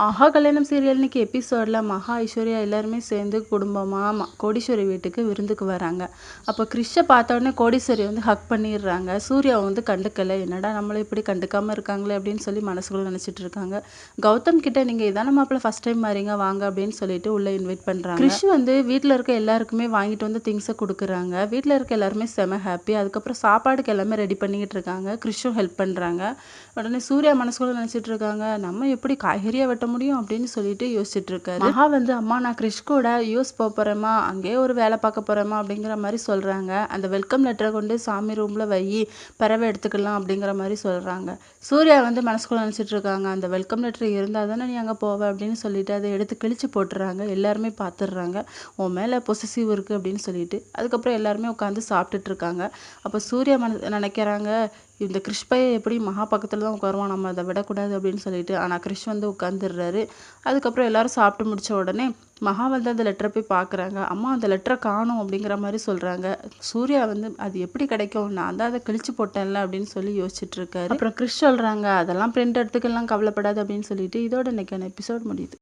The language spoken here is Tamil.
ஆஹா கல்யாணம் சீரியல் இன்னைக்கு எபிசோடில் மகா ஐஸ்வர்யா எல்லாருமே சேர்ந்து குடும்பமாக கோடீஸ்வரி வீட்டுக்கு விருந்துக்கு வராங்க. அப்போ கிறிஷை பார்த்த உடனே கோடீஸ்வரி வந்து ஹக் பண்ணிடுறாங்க. சூர்யாவை வந்து கண்டுக்கலை, என்னடா நம்மளை இப்படி கண்டுக்காமல் இருக்காங்களே அப்படின்னு சொல்லி மனசுக்குள்ள நினச்சிட்டு இருக்காங்க. கௌதம் கிட்ட நீங்கள் இதான மாப்பிள்ள ஃபஸ்ட் டைம் வரீங்க வாங்க அப்படின்னு சொல்லிட்டு உள்ளே இன்வைட் பண்ணுறாங்க. கிறிஷ் வந்து வீட்டில் இருக்க எல்லாருக்குமே வாங்கிட்டு வந்து திங்ஸை கொடுக்குறாங்க. வீட்டில் இருக்க எல்லாருமே செம ஹாப்பி. அதுக்கப்புறம் சாப்பாடுக்கு எல்லாமே ரெடி பண்ணிக்கிட்டு இருக்காங்க. கிறிஷும் ஹெல்ப் பண்ணுறாங்க. உடனே சூர்யா மனசுக்குள்ள நினச்சிட்டு இருக்காங்க, நம்ம எப்படி காய்கறியாக வெட்ட முடியும் அப்படின்னு சொல்லிட்டு யோசிச்சுட்டு இருக்காரு. மகா வந்து அம்மா நான் கிறிஷ் கூட யூஎஸ் போகிறேம்மா, அங்கேயே ஒரு வேலை பார்க்க போகிறேம்மா அப்படிங்கிற மாதிரி சொல்கிறாங்க. அந்த வெல்கம் லெட்டரை கொண்டு சாமி ரூமில் வை, பிறவை எடுத்துக்கலாம் அப்படிங்கிற மாதிரி சொல்கிறாங்க. சூர்யா வந்து மனசுக்குள்ள நினச்சிட்டு இருக்காங்க, அந்த வெல்கம் லெட்டர் இருந்தால் தானே நீ அங்கே போவ அப்படின்னு சொல்லிட்டு அதை எடுத்து கிழிச்சு போட்டுறாங்க. எல்லாருமே பார்த்துடுறாங்க, உன் மேலே பொசசிவ் இருக்குது அப்படின்னு சொல்லிட்டு. அதுக்கப்புறம் எல்லாருமே உட்காந்து சாப்பிட்டுட்டு இருக்காங்க. அப்போ சூர்யா நினைக்கிறாங்க, இந்த கிறிஷ் பையன் எப்படி மகா பக்கத்தில் தான் உட்காருவான், நம்ம அதை விடக்கூடாது அப்படின்னு சொல்லிட்டு. ஆனால் கிறிஷ் வந்து உட்காந்துடுறாரு. அதுக்கப்புறம் எல்லாரும் சாப்பிட்டு முடிச்ச உடனே மகா வந்து அந்த லெட்டரை போய் பார்க்குறாங்க. அம்மா அந்த லெட்டரை காணும் அப்படிங்கிற மாதிரி சொல்கிறாங்க. சூர்யா வந்து அது எப்படி கிடைக்கும், நான் தான் அதை கிழிச்சு போட்டேன்ல அப்படின்னு சொல்லி யோசிச்சுட்டு இருக்காரு. அப்புறம் கிறிஷ் சொல்கிறாங்க, அதெல்லாம் பிரிண்ட் எடுத்துக்கெல்லாம் கவலைப்படாது அப்படின்னு சொல்லிட்டு. இதோட இன்னைக்கான எபிசோட் முடியுது.